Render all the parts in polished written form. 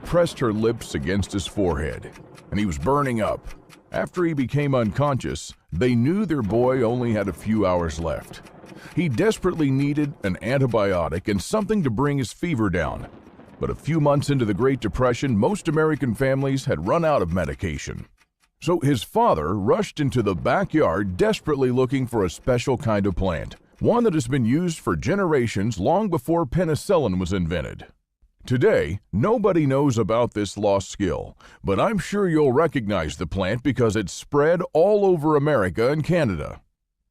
pressed her lips against his forehead, and he was burning up. After he became unconscious, they knew their boy only had a few hours left. He desperately needed an antibiotic and something to bring his fever down. But a few months into the Great Depression, most American families had run out of medication. So his father rushed into the backyard desperately looking for a special kind of plant, one that has been used for generations long before penicillin was invented. Today, nobody knows about this lost skill, but I'm sure you'll recognize the plant because it's spread all over America and Canada.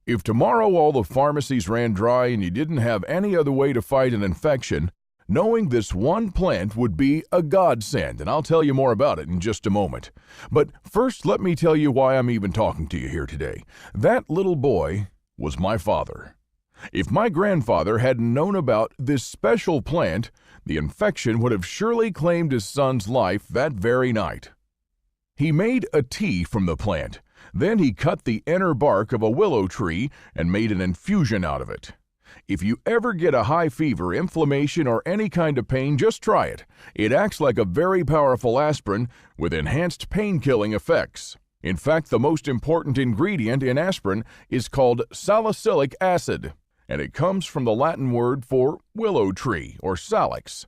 If tomorrow all the pharmacies ran dry and you didn't have any other way to fight an infection, knowing this one plant would be a godsend, and I'll tell you more about it in just a moment. But first, let me tell you why I'm even talking to you here today. That little boy was my father. If my grandfather hadn't known about this special plant, the infection would have surely claimed his son's life that very night. He made a tea from the plant. Then he cut the inner bark of a willow tree and made an infusion out of it. If you ever get a high fever, inflammation, or any kind of pain, just try it. It acts like a very powerful aspirin with enhanced pain-killing effects. In fact, the most important ingredient in aspirin is called salicylic acid, and it comes from the Latin word for willow tree, or salix.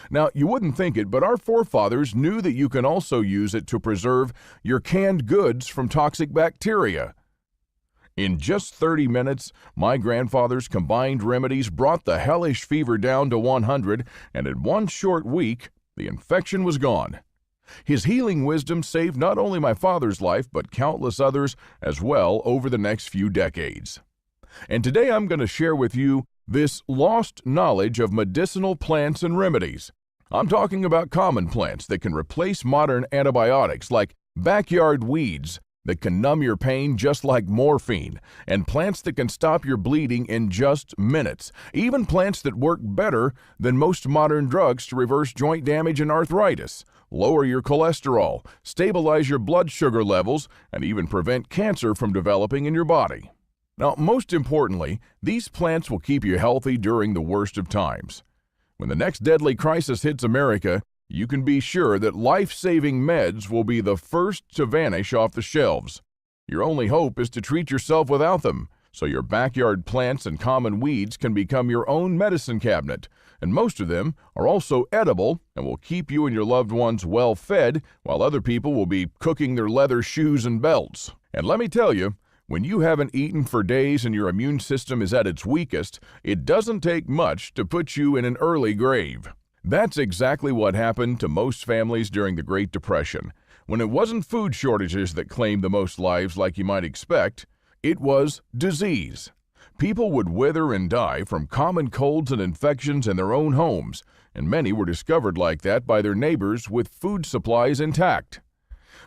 Now, you wouldn't think it, but our forefathers knew that you can also use it to preserve your canned goods from toxic bacteria. In just 30 minutes, my grandfather's combined remedies brought the hellish fever down to 100, and in one short week, the infection was gone. His healing wisdom saved not only my father's life, but countless others as well over the next few decades. And today I'm going to share with you this lost knowledge of medicinal plants and remedies. I'm talking about common plants that can replace modern antibiotics, like backyard weeds that can numb your pain just like morphine, and plants that can stop your bleeding in just minutes, even plants that work better than most modern drugs to reverse joint damage and arthritis, lower your cholesterol, stabilize your blood sugar levels, and even prevent cancer from developing in your body. Now, most importantly, these plants will keep you healthy during the worst of times. When the next deadly crisis hits America, you can be sure that life-saving meds will be the first to vanish off the shelves. Your only hope is to treat yourself without them, so your backyard plants and common weeds can become your own medicine cabinet, and most of them are also edible and will keep you and your loved ones well fed, while other people will be cooking their leather shoes and belts. And let me tell you, when you haven't eaten for days and your immune system is at its weakest, it doesn't take much to put you in an early grave. That's exactly what happened to most families during the Great Depression. When it wasn't food shortages that claimed the most lives like you might expect, it was disease. People would wither and die from common colds and infections in their own homes, and many were discovered like that by their neighbors with food supplies intact.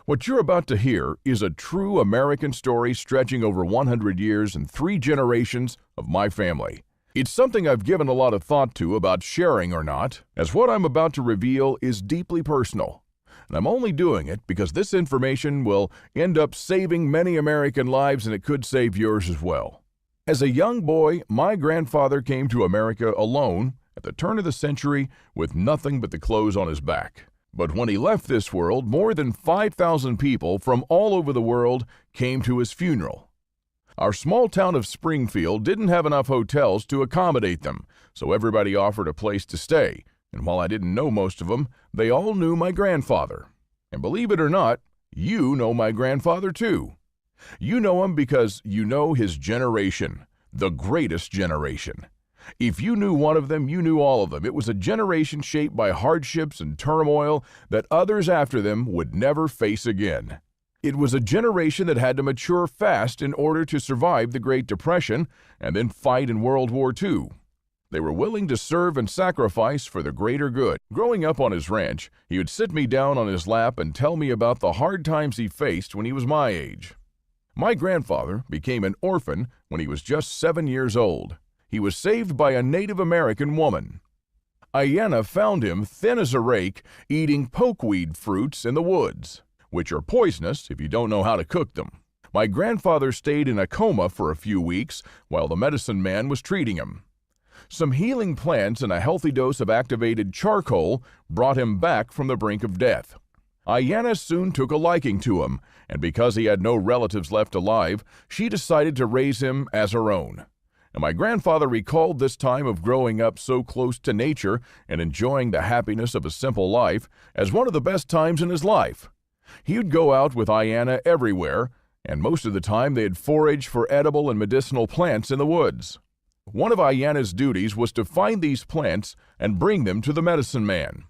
What you're about to hear is a true American story stretching over 100 years and 3 generations of my family. It's something I've given a lot of thought to about sharing or not, as what I'm about to reveal is deeply personal. And I'm only doing it because this information will end up saving many American lives, and it could save yours as well. As a young boy, my grandfather came to America alone at the turn of the century with nothing but the clothes on his back. But when he left this world, more than 5,000 people from all over the world came to his funeral. Our small town of Springfield didn't have enough hotels to accommodate them, so everybody offered a place to stay. And while I didn't know most of them, they all knew my grandfather. And believe it or not, you know my grandfather too. You know him because you know his generation, the greatest generation. If you knew one of them, you knew all of them. It was a generation shaped by hardships and turmoil that others after them would never face again. It was a generation that had to mature fast in order to survive the Great Depression and then fight in World War II. They were willing to serve and sacrifice for the greater good. Growing up on his ranch, he would sit me down on his lap and tell me about the hard times he faced when he was my age. My grandfather became an orphan when he was just 7 years old. He was saved by a Native American woman. Ayanna found him thin as a rake, eating pokeweed fruits in the woods, which are poisonous if you don't know how to cook them. My grandfather stayed in a coma for a few weeks while the medicine man was treating him. Some healing plants and a healthy dose of activated charcoal brought him back from the brink of death. Ayanna soon took a liking to him, and because he had no relatives left alive, she decided to raise him as her own. And my grandfather recalled this time of growing up so close to nature and enjoying the happiness of a simple life as one of the best times in his life. He would go out with Ayanna everywhere, and most of the time they'd forage for edible and medicinal plants in the woods. One of Ayanna's duties was to find these plants and bring them to the medicine man.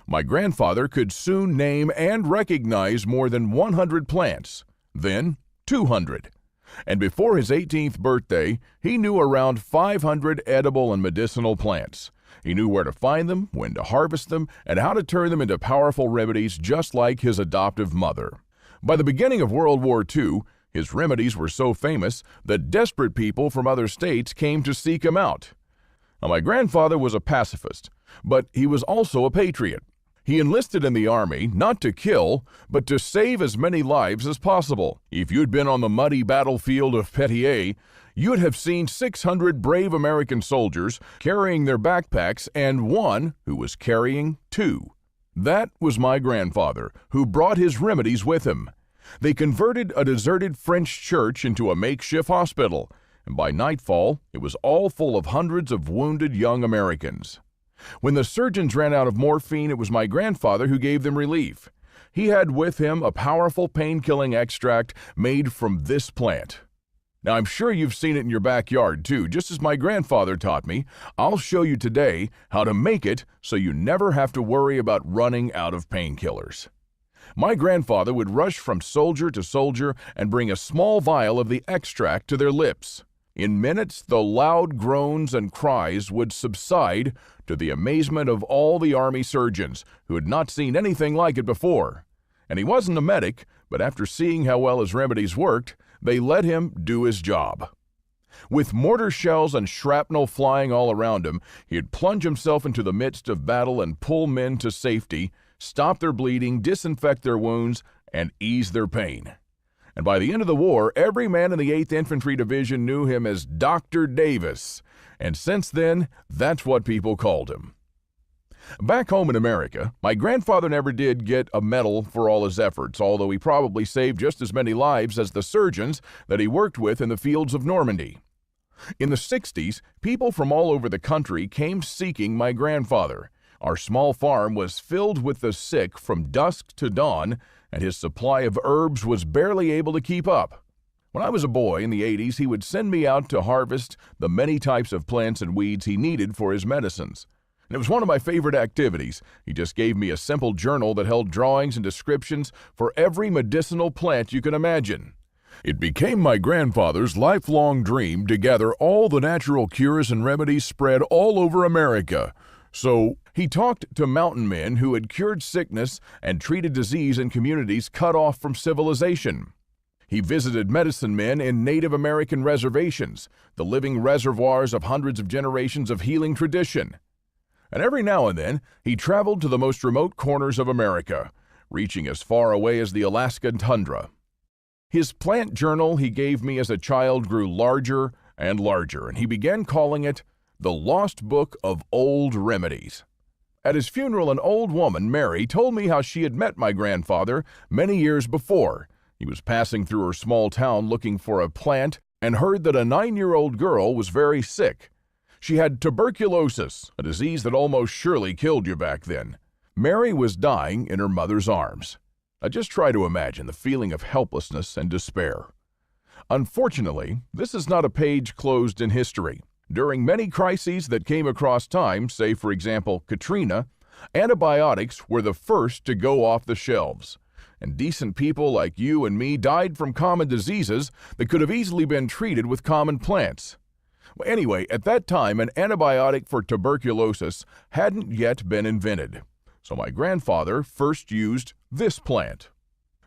My grandfather could soon name and recognize more than 100 plants, then 200. And before his 18th birthday, he knew around 500 edible and medicinal plants. He knew where to find them, when to harvest them, and how to turn them into powerful remedies just like his adoptive mother. By the beginning of World War II, his remedies were so famous that desperate people from other states came to seek him out. Now, my grandfather was a pacifist, but he was also a patriot. He enlisted in the Army not to kill, but to save as many lives as possible. If you'd been on the muddy battlefield of Petier, you'd have seen 600 brave American soldiers carrying their backpacks and one who was carrying two. That was my grandfather, who brought his remedies with him. They converted a deserted French church into a makeshift hospital, and by nightfall, it was all full of hundreds of wounded young Americans. When the surgeons ran out of morphine, it was my grandfather who gave them relief. He had with him a powerful pain-killing extract made from this plant. Now, I'm sure you've seen it in your backyard, too. Just as my grandfather taught me, I'll show you today how to make it so you never have to worry about running out of painkillers. My grandfather would rush from soldier to soldier and bring a small vial of the extract to their lips. In minutes, the loud groans and cries would subside to the amazement of all the Army surgeons who had not seen anything like it before. And he wasn't a medic, but after seeing how well his remedies worked, they let him do his job. With mortar shells and shrapnel flying all around him, he'd plunge himself into the midst of battle and pull men to safety, stop their bleeding, disinfect their wounds, and ease their pain. And by the end of the war, every man in the 8th Infantry Division knew him as Dr. Davis, and since then, that's what people called him. Back home in America, my grandfather never did get a medal for all his efforts, although he probably saved just as many lives as the surgeons that he worked with in the fields of Normandy. In the 60s, people from all over the country came seeking my grandfather. Our small farm was filled with the sick from dusk to dawn, and his supply of herbs was barely able to keep up. When I was a boy in the 80s, he would send me out to harvest the many types of plants and weeds he needed for his medicines. And it was one of my favorite activities. He just gave me a simple journal that held drawings and descriptions for every medicinal plant you can imagine. It became my grandfather's lifelong dream to gather all the natural cures and remedies spread all over America. So he talked to mountain men who had cured sickness and treated disease in communities cut off from civilization. He visited medicine men in Native American reservations, the living reservoirs of hundreds of generations of healing tradition. And every now and then, he traveled to the most remote corners of America, reaching as far away as the Alaskan tundra. His plant journal he gave me as a child grew larger and larger, and he began calling it the Lost Book of Remedies. At his funeral, an old woman, Mary, told me how she had met my grandfather many years before. He was passing through her small town looking for a plant and heard that a 9-year-old girl was very sick. She had tuberculosis, a disease that almost surely killed you back then. Mary was dying in her mother's arms. Now just try to imagine the feeling of helplessness and despair. Unfortunately, this is not a page closed in history. During many crises that came across time, say for example Katrina, antibiotics were the first to go off the shelves. And decent people like you and me died from common diseases that could have easily been treated with common plants. Well, anyway, at that time, an antibiotic for tuberculosis hadn't yet been invented. So my grandfather first used this plant.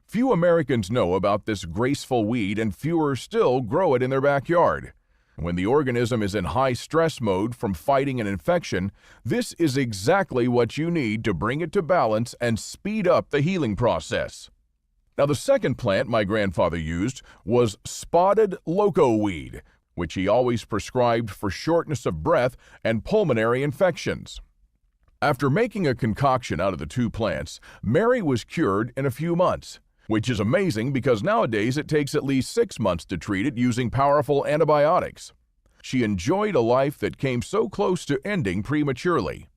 Few Americans know about this graceful weed, and fewer still grow it in their backyard. When the organism is in high stress mode from fighting an infection, this is exactly what you need to bring it to balance and speed up the healing process. Now, the second plant my grandfather used was spotted loco weed, which he always prescribed for shortness of breath and pulmonary infections. After making a concoction out of the two plants, Mary was cured in a few months, which is amazing because nowadays it takes at least 6 months to treat it using powerful antibiotics. She enjoyed a life that came so close to ending prematurely.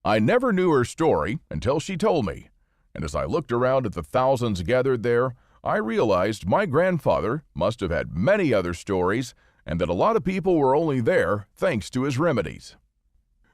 I never knew her story until she told me, and as I looked around at the thousands gathered there, I realized my grandfather must have had many other stories and that a lot of people were only there thanks to his remedies.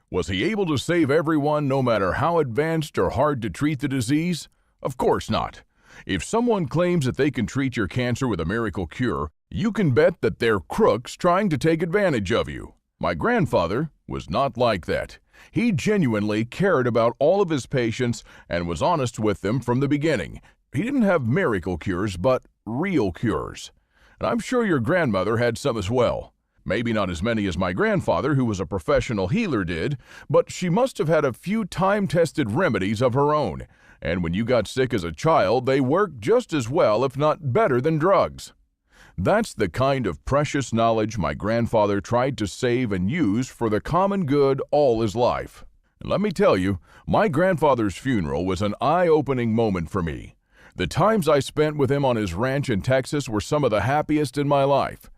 Was he able to save everyone no matter how advanced or hard to treat the disease? Of course not. If someone claims that they can treat your cancer with a miracle cure, you can bet that they're crooks trying to take advantage of you. My grandfather was not like that. He genuinely cared about all of his patients and was honest with them from the beginning. He didn't have miracle cures, but real cures. And I'm sure your grandmother had some as well. Maybe not as many as my grandfather, who was a professional healer, did, but she must have had a few time-tested remedies of her own. And when you got sick as a child, they worked just as well, if not better, than drugs. That's the kind of precious knowledge my grandfather tried to save and use for the common good all his life. And let me tell you, my grandfather's funeral was an eye-opening moment for me. The times I spent with him on his ranch in Texas were some of the happiest in my life.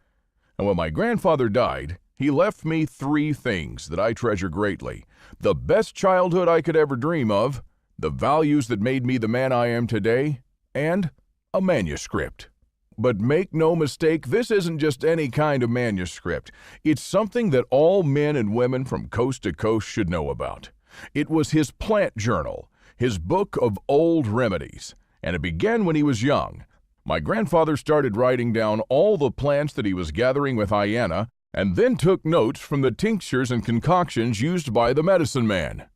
And when my grandfather died, he left me 3 things that I treasure greatly: the best childhood I could ever dream of, the values that made me the man I am today, and a manuscript. But make no mistake, this isn't just any kind of manuscript. It's something that all men and women from coast to coast should know about. It was his plant journal, his book of old remedies, and it began when he was young. My grandfather started writing down all the plants that he was gathering with Hyena, and then took notes from the tinctures and concoctions used by the medicine man.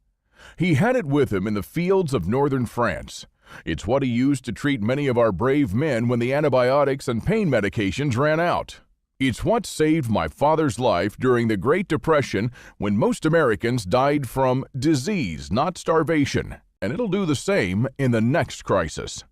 He had it with him in the fields of northern France. It's what he used to treat many of our brave men when the antibiotics and pain medications ran out. It's what saved my father's life during the Great Depression when most Americans died from disease, not starvation, and it'll do the same in the next crisis.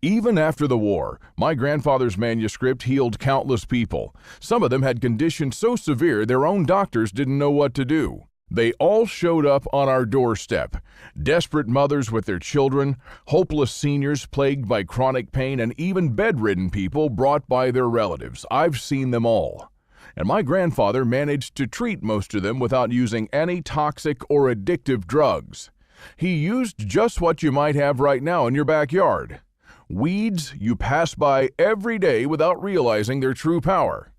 Even after the war, my grandfather's manuscript healed countless people. Some of them had conditions so severe their own doctors didn't know what to do. They all showed up on our doorstep. Desperate mothers with their children, hopeless seniors plagued by chronic pain, and even bedridden people brought by their relatives. I've seen them all. And my grandfather managed to treat most of them without using any toxic or addictive drugs. He used just what you might have right now in your backyard. Weeds you pass by every day without realizing their true power.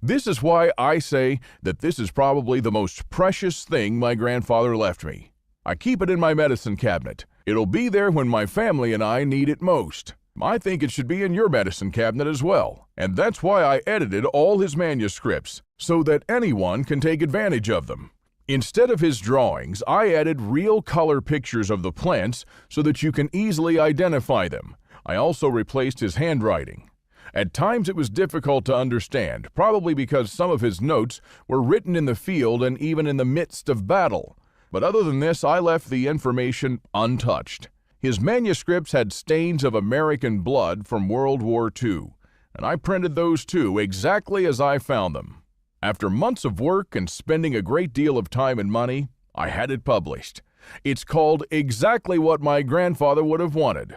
This is why I say that this is probably the most precious thing my grandfather left me. I keep it in my medicine cabinet. It'll be there when my family and I need it most. I think it should be in your medicine cabinet as well. And that's why I edited all his manuscripts, so that anyone can take advantage of them. Instead of his drawings, I added real color pictures of the plants so that you can easily identify them. I also replaced his handwriting. At times it was difficult to understand, probably because some of his notes were written in the field and even in the midst of battle. But other than this, I left the information untouched. His manuscripts had stains of American blood from World War II, and I printed those too, exactly as I found them. After months of work and spending a great deal of time and money, I had it published. It's called exactly what my grandfather would have wanted: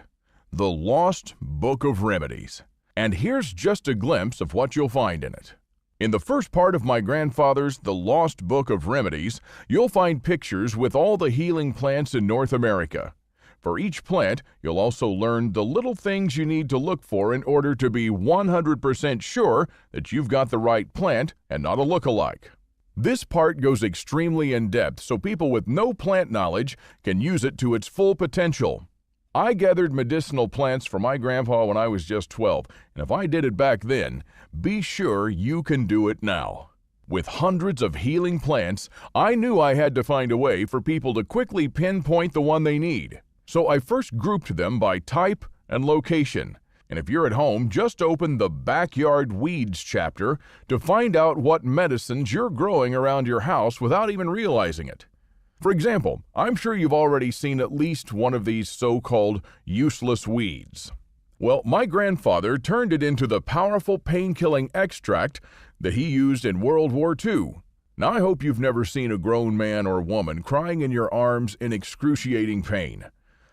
The Lost Book of Remedies. And here's just a glimpse of what you'll find in it. In the first part of my grandfather's The Lost Book of Remedies, you'll find pictures with all the healing plants in North America. For each plant, you'll also learn the little things you need to look for in order to be 100% sure that you've got the right plant and not a look-alike. This part goes extremely in-depth so people with no plant knowledge can use it to its full potential. I gathered medicinal plants for my grandpa when I was just 12, and if I did it back then, be sure you can do it now. With hundreds of healing plants, I knew I had to find a way for people to quickly pinpoint the one they need. So I first grouped them by type and location. And if you're at home, just open the Backyard Weeds chapter to find out what medicines you're growing around your house without even realizing it. For example, I'm sure you've already seen at least one of these so-called useless weeds. Well, my grandfather turned it into the powerful pain-killing extract that he used in World War II. Now, I hope you've never seen a grown man or woman crying in your arms in excruciating pain.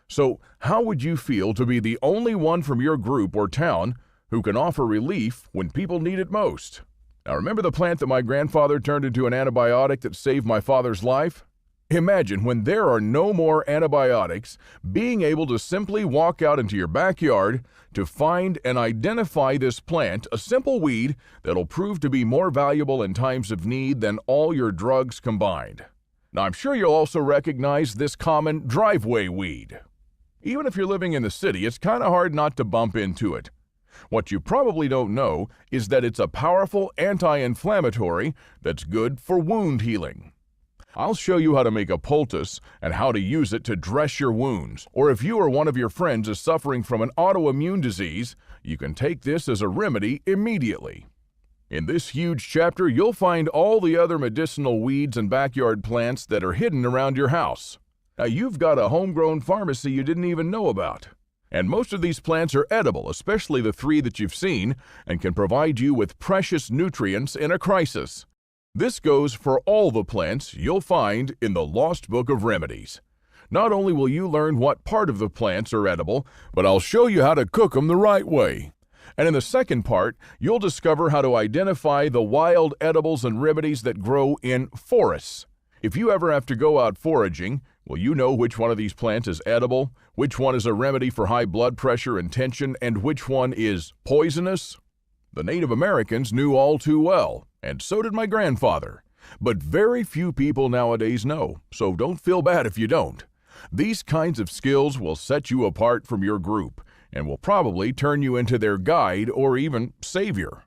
So, how would you feel to be the only one from your group or town who can offer relief when people need it most? Now, remember the plant that my grandfather turned into an antibiotic that saved my father's life? Imagine when there are no more antibiotics, being able to simply walk out into your backyard to find and identify this plant, a simple weed that'll prove to be more valuable in times of need than all your drugs combined. Now, I'm sure you'll also recognize this common driveway weed. Even if you're living in the city, it's kind of hard not to bump into it. What you probably don't know is that it's a powerful anti-inflammatory that's good for wound healing. I'll show you how to make a poultice and how to use it to dress your wounds. Or if you or one of your friends is suffering from an autoimmune disease, you can take this as a remedy immediately. In this huge chapter, you'll find all the other medicinal weeds and backyard plants that are hidden around your house. Now, you've got a homegrown pharmacy you didn't even know about. And most of these plants are edible, especially the 3 that you've seen, and can provide you with precious nutrients in a crisis. This goes for all the plants you'll find in the Lost Book of Remedies. Not only will you learn what part of the plants are edible, but I'll show you how to cook them the right way. And in the second part, you'll discover how to identify the wild edibles and remedies that grow in forests. If you ever have to go out foraging, will you know which one of these plants is edible, which one is a remedy for high blood pressure and tension, and which one is poisonous? The Native Americans knew all too well, and so did my grandfather. But very few people nowadays know, so don't feel bad if you don't. These kinds of skills will set you apart from your group, and will probably turn you into their guide or even savior.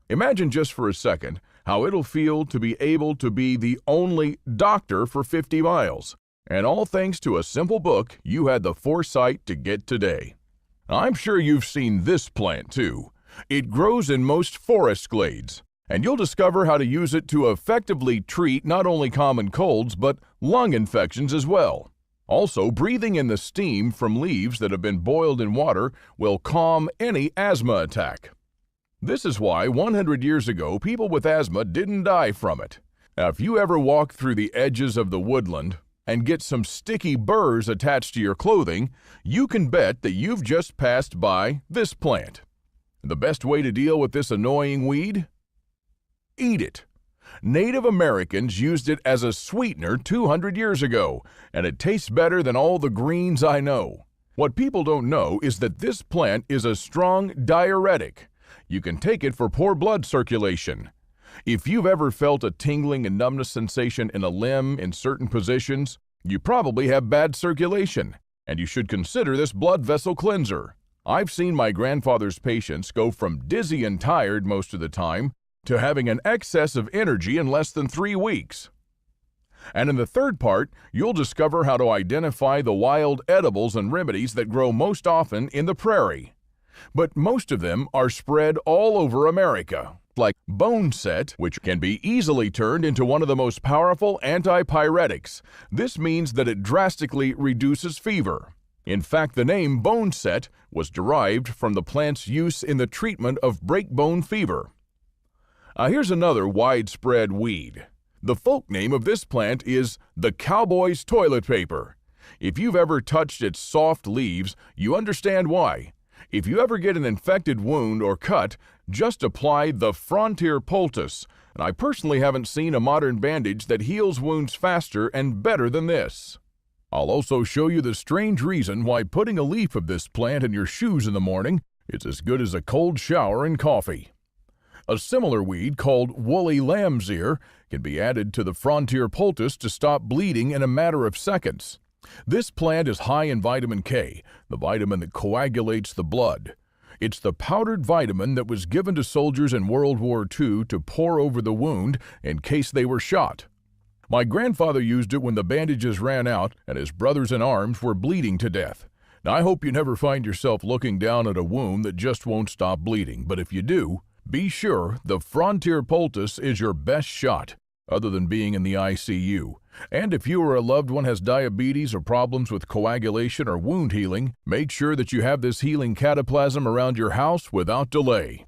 Imagine just for a second how it'll feel to be able to be the only doctor for 50 miles, and all thanks to a simple book you had the foresight to get today. I'm sure you've seen this plant too. It grows in most forest glades, and you'll discover how to use it to effectively treat not only common colds, but lung infections as well. Also, breathing in the steam from leaves that have been boiled in water will calm any asthma attack. This is why 100 years ago, people with asthma didn't die from it. Now, if you ever walk through the edges of the woodland and get some sticky burrs attached to your clothing, you can bet that you've just passed by this plant. The best way to deal with this annoying weed? Eat it. Native Americans used it as a sweetener 200 years ago, and it tastes better than all the greens I know. What people don't know is that this plant is a strong diuretic. You can take it for poor blood circulation. If you've ever felt a tingling and numbness sensation in a limb in certain positions, you probably have bad circulation, and you should consider this blood vessel cleanser. I've seen my grandfather's patients go from dizzy and tired most of the time to having an excess of energy in less than 3 weeks. And in the third part, you'll discover how to identify the wild edibles and remedies that grow most often in the prairie. But most of them are spread all over America, like boneset, which can be easily turned into one of the most powerful antipyretics. This means that it drastically reduces fever. In fact, the name boneset was derived from the plant's use in the treatment of breakbone fever. Here's another widespread weed. The folk name of this plant is the cowboy's toilet paper. If you've ever touched its soft leaves, you understand why. If you ever get an infected wound or cut, just apply the Frontier Poultice, and I personally haven't seen a modern bandage that heals wounds faster and better than this. I'll also show you the strange reason why putting a leaf of this plant in your shoes in the morning is as good as a cold shower and coffee. A similar weed called woolly lamb's ear can be added to the Frontier Poultice to stop bleeding in a matter of seconds. This plant is high in vitamin K, the vitamin that coagulates the blood. It's the powdered vitamin that was given to soldiers in World War II to pour over the wound in case they were shot. My grandfather used it when the bandages ran out and his brothers in arms were bleeding to death. Now, I hope you never find yourself looking down at a wound that just won't stop bleeding, but if you do, be sure the Frontier Poultice is your best shot. other than being in the ICU. And if you or a loved one has diabetes or problems with coagulation or wound healing, make sure that you have this healing cataplasm around your house without delay.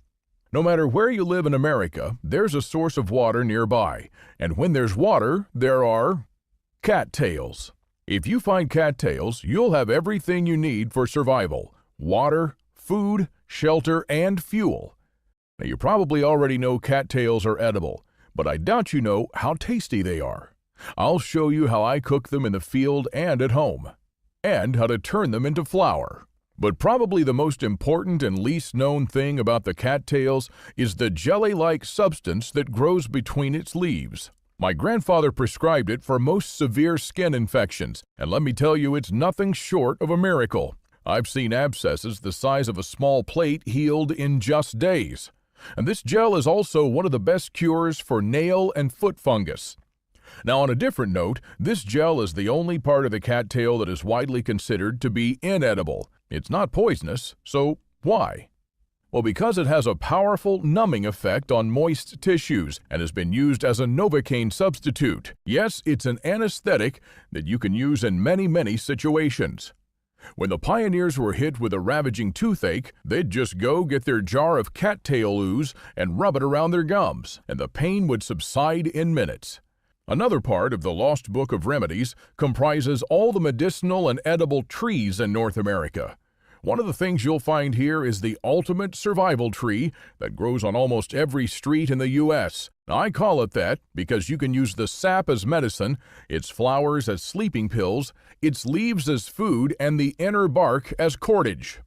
No matter where you live in America, there's a source of water nearby, and when there's water, there are cattails. If you find cattails, you'll have everything you need for survival: water, food, shelter, and fuel. Now, you probably already know cattails are edible, but I doubt you know how tasty they are. I'll show you how I cook them in the field and at home, and how to turn them into flour. But probably the most important and least known thing about the cattails is the jelly-like substance that grows between its leaves. My grandfather prescribed it for most severe skin infections, and let me tell you, it's nothing short of a miracle. I've seen abscesses the size of a small plate healed in just days. And this gel is also one of the best cures for nail and foot fungus. Now, on a different note, this gel is the only part of the cattail that is widely considered to be inedible. It's not poisonous, so why? Well, because it has a powerful numbing effect on moist tissues and has been used as a Novocaine substitute. Yes, it's an anesthetic that you can use in many situations. When the pioneers were hit with a ravaging toothache, they'd just go get their jar of cattail ooze and rub it around their gums, and the pain would subside in minutes. Another part of the Lost Book of Remedies comprises all the medicinal and edible trees in North America. One of the things you'll find here is the ultimate survival tree that grows on almost every street in the U.S. I call it that because you can use the sap as medicine, its flowers as sleeping pills, its leaves as food, and the inner bark as cordage.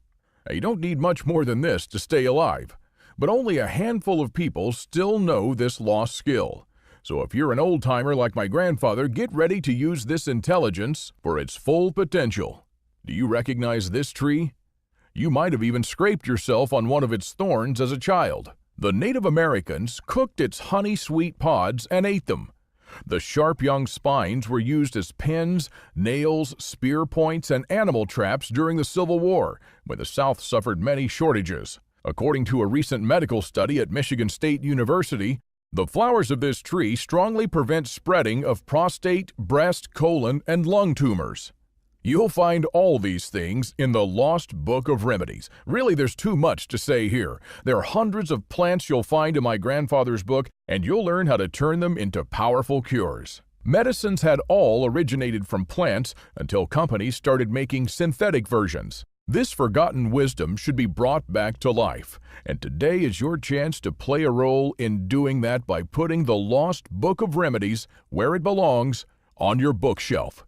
Now, you don't need much more than this to stay alive, but only a handful of people still know this lost skill. So if you're an old-timer like my grandfather, get ready to use this intelligence for its full potential. Do you recognize this tree? You might have even scraped yourself on one of its thorns as a child. The Native Americans cooked its honey-sweet pods and ate them. The sharp young spines were used as pins, nails, spear points, and animal traps during the Civil War, when the South suffered many shortages. According to a recent medical study at Michigan State University, the flowers of this tree strongly prevent spreading of prostate, breast, colon, and lung tumors. You'll find all these things in the Lost Book of Remedies. Really, there's too much to say here. There are hundreds of plants you'll find in my grandfather's book, and you'll learn how to turn them into powerful cures. Medicines had all originated from plants until companies started making synthetic versions. This forgotten wisdom should be brought back to life, and today is your chance to play a role in doing that by putting the Lost Book of Remedies where it belongs, on your bookshelf.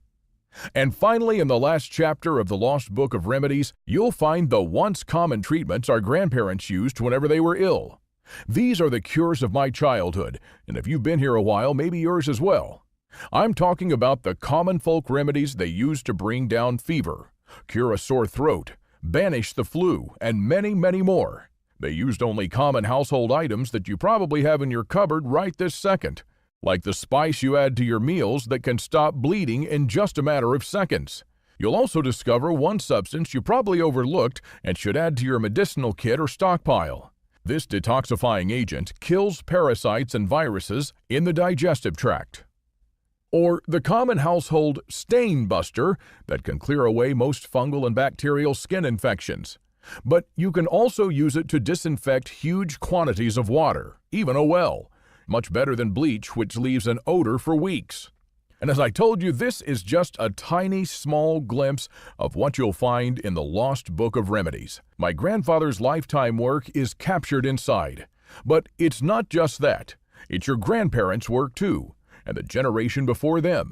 And finally, in the last chapter of the Lost Book of Remedies, you'll find the once common treatments our grandparents used whenever they were ill. These are the cures of my childhood, and if you've been here a while, maybe yours as well. I'm talking about the common folk remedies they used to bring down fever, cure a sore throat, banish the flu, and many more. They used only common household items that you probably have in your cupboard right this second, like the spice you add to your meals that can stop bleeding in just a matter of seconds. You'll also discover one substance you probably overlooked and should add to your medicinal kit or stockpile. This detoxifying agent kills parasites and viruses in the digestive tract. Or the common household stain buster that can clear away most fungal and bacterial skin infections. But you can also use it to disinfect huge quantities of water, even a well. Much better than bleach, which leaves an odor for weeks. And as I told you, this is just a tiny, small glimpse of what you'll find in the Lost Book of Remedies. My grandfather's lifetime work is captured inside. But it's not just that. It's your grandparents' work too, and the generation before them.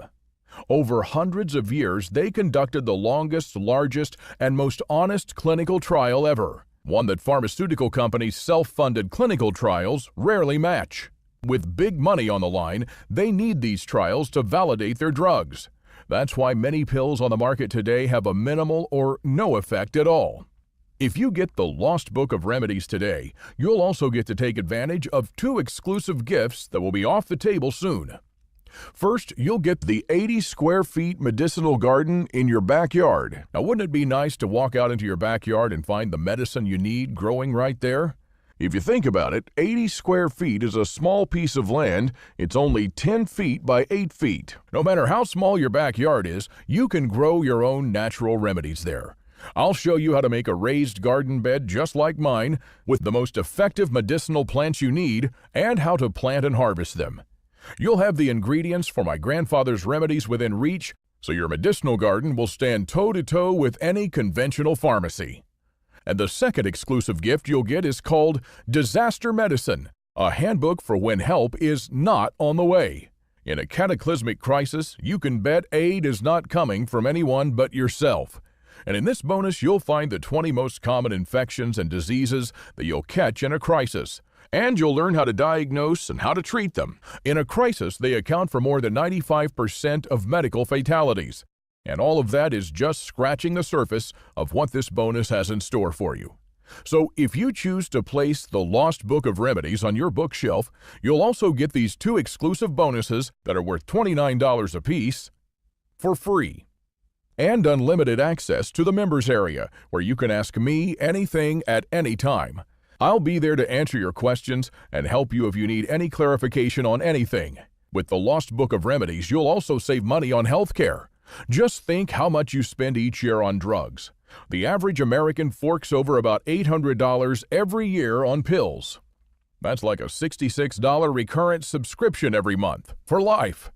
Over hundreds of years, they conducted the longest, largest, and most honest clinical trial ever, one that pharmaceutical companies' self-funded clinical trials rarely match. With big money on the line, they need these trials to validate their drugs. That's why many pills on the market today have a minimal or no effect at all. If you get the Lost Book of Remedies today, you'll also get to take advantage of 2 exclusive gifts that will be off the table soon. First, you'll get the 80 square feet medicinal garden in your backyard. Now, wouldn't it be nice to walk out into your backyard and find the medicine you need growing right there? If you think about it, 80 square feet is a small piece of land. It's only 10 feet by 8 feet. No matter how small your backyard is, you can grow your own natural remedies there. I'll show you how to make a raised garden bed just like mine with the most effective medicinal plants you need and how to plant and harvest them. You'll have the ingredients for my grandfather's remedies within reach, so your medicinal garden will stand toe-to-toe with any conventional pharmacy. And the second exclusive gift you'll get is called Disaster Medicine, a handbook for when help is not on the way. In a cataclysmic crisis, you can bet aid is not coming from anyone but yourself. And in this bonus, you'll find the 20 most common infections and diseases that you'll catch in a crisis. And you'll learn how to diagnose and how to treat them. In a crisis, they account for more than 95% of medical fatalities. And all of that is just scratching the surface of what this bonus has in store for you. So if you choose to place the Lost Book of Remedies on your bookshelf, you'll also get these 2 exclusive bonuses that are worth $29 apiece for free. And unlimited access to the members area, where you can ask me anything at any time. I'll be there to answer your questions and help you if you need any clarification on anything. With the Lost Book of Remedies, you'll also save money on health care. Just think how much you spend each year on drugs. The average American forks over about $800 every year on pills. That's like a $66 recurrent subscription every month, for life.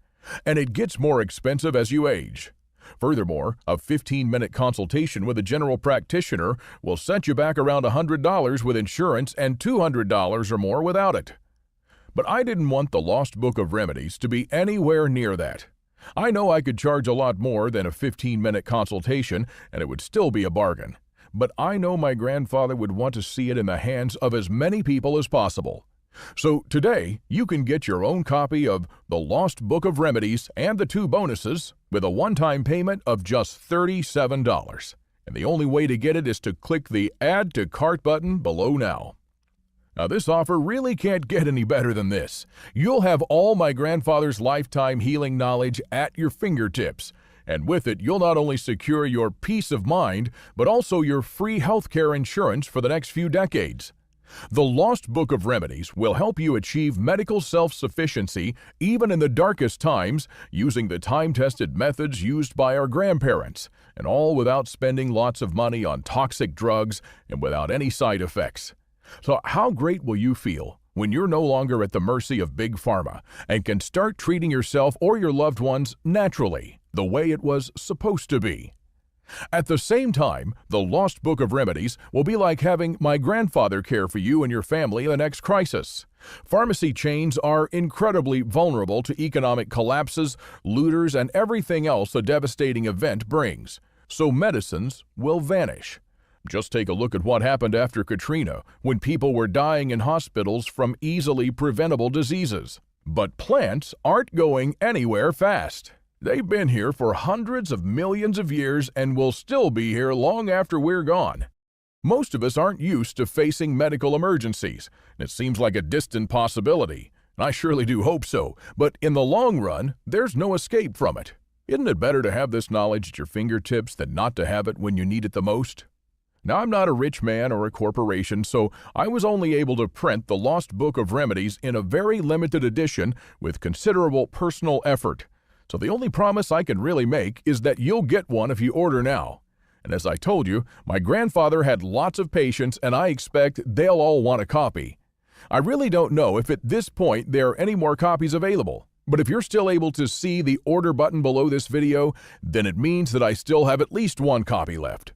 And it gets more expensive as you age. Furthermore, a 15-minute consultation with a general practitioner will set you back around $100 with insurance and $200 or more without it. But I didn't want the Lost Book of Remedies to be anywhere near that. I know I could charge a lot more than a 15-minute consultation, and it would still be a bargain. But I know my grandfather would want to see it in the hands of as many people as possible. So today, you can get your own copy of the Lost Book of Remedies and the 2 bonuses with a one-time payment of just $37. And the only way to get it is to click the Add to Cart button below now. Now, this offer really can't get any better than this. You'll have all my grandfather's lifetime healing knowledge at your fingertips. And with it, you'll not only secure your peace of mind, but also your free healthcare insurance for the next few decades. The Lost Book of Remedies will help you achieve medical self-sufficiency even in the darkest times using the time-tested methods used by our grandparents, and all without spending lots of money on toxic drugs and without any side effects. So how great will you feel when you're no longer at the mercy of Big Pharma and can start treating yourself or your loved ones naturally, the way it was supposed to be? At the same time, the Lost Book of Remedies will be like having my grandfather care for you and your family in the next crisis. Pharmacy chains are incredibly vulnerable to economic collapses, looters, and everything else a devastating event brings. So medicines will vanish. Just take a look at what happened after Katrina, when people were dying in hospitals from easily preventable diseases. But plants aren't going anywhere fast. They've been here for hundreds of millions of years and will still be here long after we're gone. Most of us aren't used to facing medical emergencies, and it seems like a distant possibility. And I surely do hope so, but in the long run, there's no escape from it. Isn't it better to have this knowledge at your fingertips than not to have it when you need it the most? Now, I'm not a rich man or a corporation, so I was only able to print the Lost Book of Remedies in a very limited edition with considerable personal effort. So the only promise I can really make is that you'll get one if you order now. And as I told you, my grandfather had lots of patients, and I expect they'll all want a copy. I really don't know if at this point there are any more copies available, but if you're still able to see the order button below this video, then it means that I still have at least one copy left.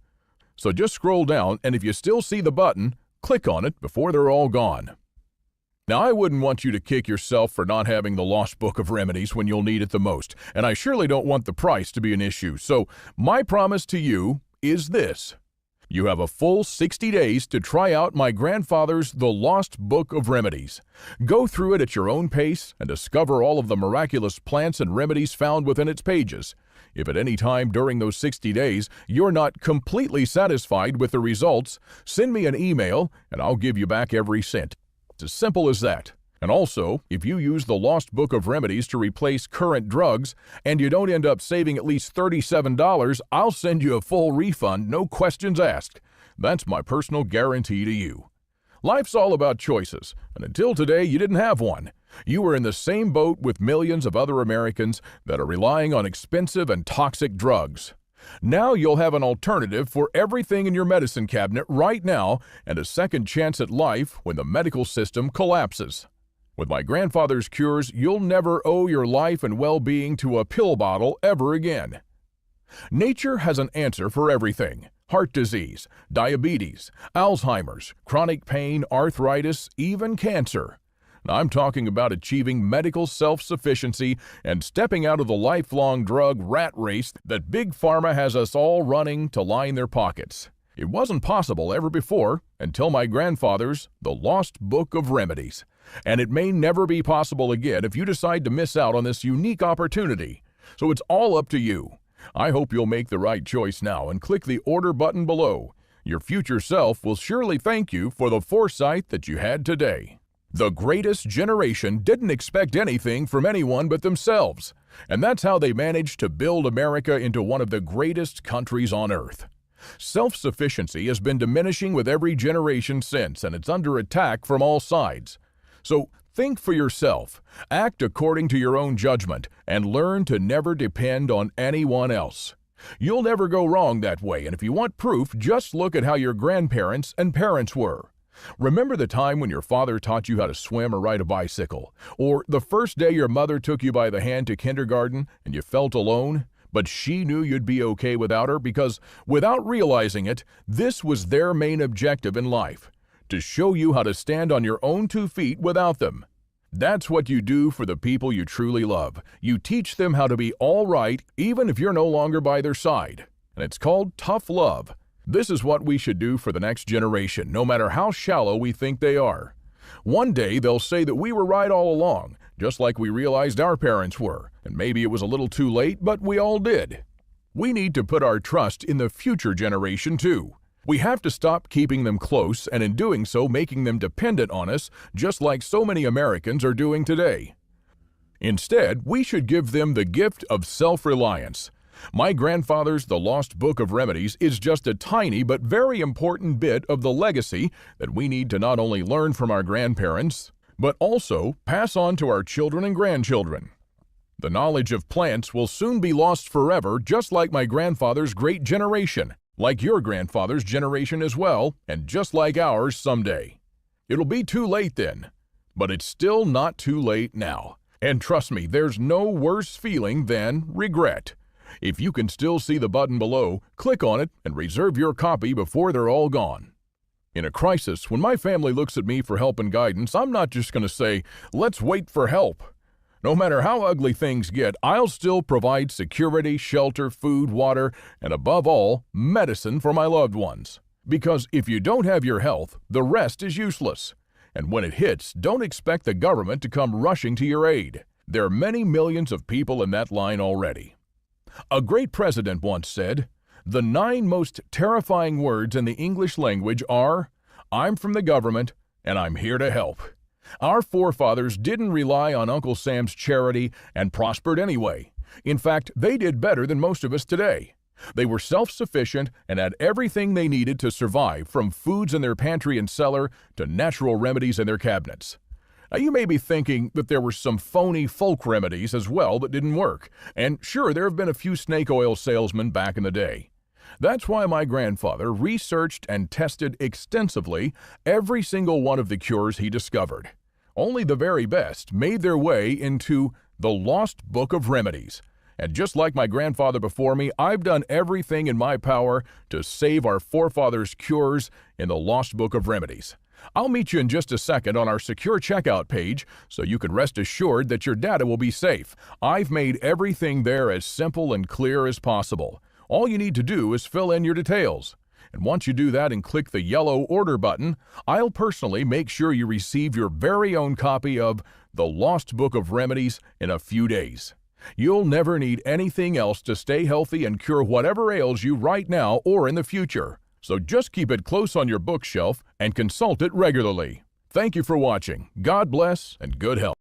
So just scroll down, and if you still see the button, click on it before they're all gone. Now, I wouldn't want you to kick yourself for not having the Lost Book of Remedies when you'll need it the most, and I surely don't want the price to be an issue. So my promise to you is this. You have a full 60 days to try out my grandfather's The Lost Book of Remedies. Go through it at your own pace and discover all of the miraculous plants and remedies found within its pages. If at any time during those 60 days you're not completely satisfied with the results, send me an email and I'll give you back every cent. It's as simple as that. And also, if you use the Lost Book of Remedies to replace current drugs and you don't end up saving at least $37, I'll send you a full refund, no questions asked. That's my personal guarantee to you. Life's all about choices, and until today you didn't have one. You were in the same boat with millions of other Americans that are relying on expensive and toxic drugs. Now you'll have an alternative for everything in your medicine cabinet right now and a second chance at life when the medical system collapses. With my grandfather's cures, you'll never owe your life and well-being to a pill bottle ever again. Nature has an answer for everything: heart disease, diabetes, Alzheimer's, chronic pain, arthritis, even cancer. I'm talking about achieving medical self-sufficiency and stepping out of the lifelong drug rat race that Big Pharma has us all running to line their pockets. It wasn't possible ever before until my grandfather's The Lost Book of Remedies. And it may never be possible again if you decide to miss out on this unique opportunity. So it's all up to you. I hope you'll make the right choice now and click the order button below. Your future self will surely thank you for the foresight that you had today. The greatest generation didn't expect anything from anyone but themselves, and that's how they managed to build America into one of the greatest countries on earth. Self-sufficiency has been diminishing with every generation since, and it's under attack from all sides. So think for yourself, act according to your own judgment, and learn to never depend on anyone else. You'll never go wrong that way, and if you want proof, just look at how your grandparents and parents were. Remember the time when your father taught you how to swim or ride a bicycle, or the first day your mother took you by the hand to kindergarten and you felt alone, but she knew you'd be okay without her because, without realizing it, this was their main objective in life: to show you how to stand on your own 2 feet without them. That's what you do for the people you truly love. You teach them how to be all right even if you're no longer by their side. And it's called tough love. This is what we should do for the next generation, no matter how shallow we think they are. One day they'll say that we were right all along, just like we realized our parents were, and maybe it was a little too late, but we all did. We need to put our trust in the future generation too. We have to stop keeping them close and in doing so making them dependent on us, just like so many Americans are doing today. Instead, we should give them the gift of self-reliance. My grandfather's The Lost Book of Remedies is just a tiny but very important bit of the legacy that we need to not only learn from our grandparents, but also pass on to our children and grandchildren. The knowledge of plants will soon be lost forever, just like my grandfather's great generation, like your grandfather's generation as well, and just like ours someday. It'll be too late then, but it's still not too late now. And trust me, there's no worse feeling than regret. If you can still see the button below, click on it and reserve your copy before they're all gone. In a crisis, when my family looks at me for help and guidance, I'm not just going to say, "Let's wait for help." No matter how ugly things get, I'll still provide security, shelter, food, water, and above all, medicine for my loved ones. Because if you don't have your health, the rest is useless. And when it hits, don't expect the government to come rushing to your aid. There are many millions of people in that line already. A great president once said, "The 9 most terrifying words in the English language are, 'I'm from the government, and I'm here to help.'" Our forefathers didn't rely on Uncle Sam's charity and prospered anyway. In fact, they did better than most of us today. They were self-sufficient and had everything they needed to survive, from foods in their pantry and cellar to natural remedies in their cabinets. Now, you may be thinking that there were some phony folk remedies as well that didn't work, and sure, there have been a few snake oil salesmen back in the day. That's why my grandfather researched and tested extensively every single one of the cures he discovered. Only the very best made their way into the Lost Book of Remedies. And just like my grandfather before me, I've done everything in my power to save our forefathers' cures in the Lost Book of Remedies. I'll meet you in just a second on our secure checkout page so you can rest assured that your data will be safe. I've made everything there as simple and clear as possible. All you need to do is fill in your details. And once you do that and click the yellow order button, I'll personally make sure you receive your very own copy of The Lost Book of Remedies in a few days. You'll never need anything else to stay healthy and cure whatever ails you right now or in the future. So just keep it close on your bookshelf and consult it regularly. Thank you for watching. God bless and good health.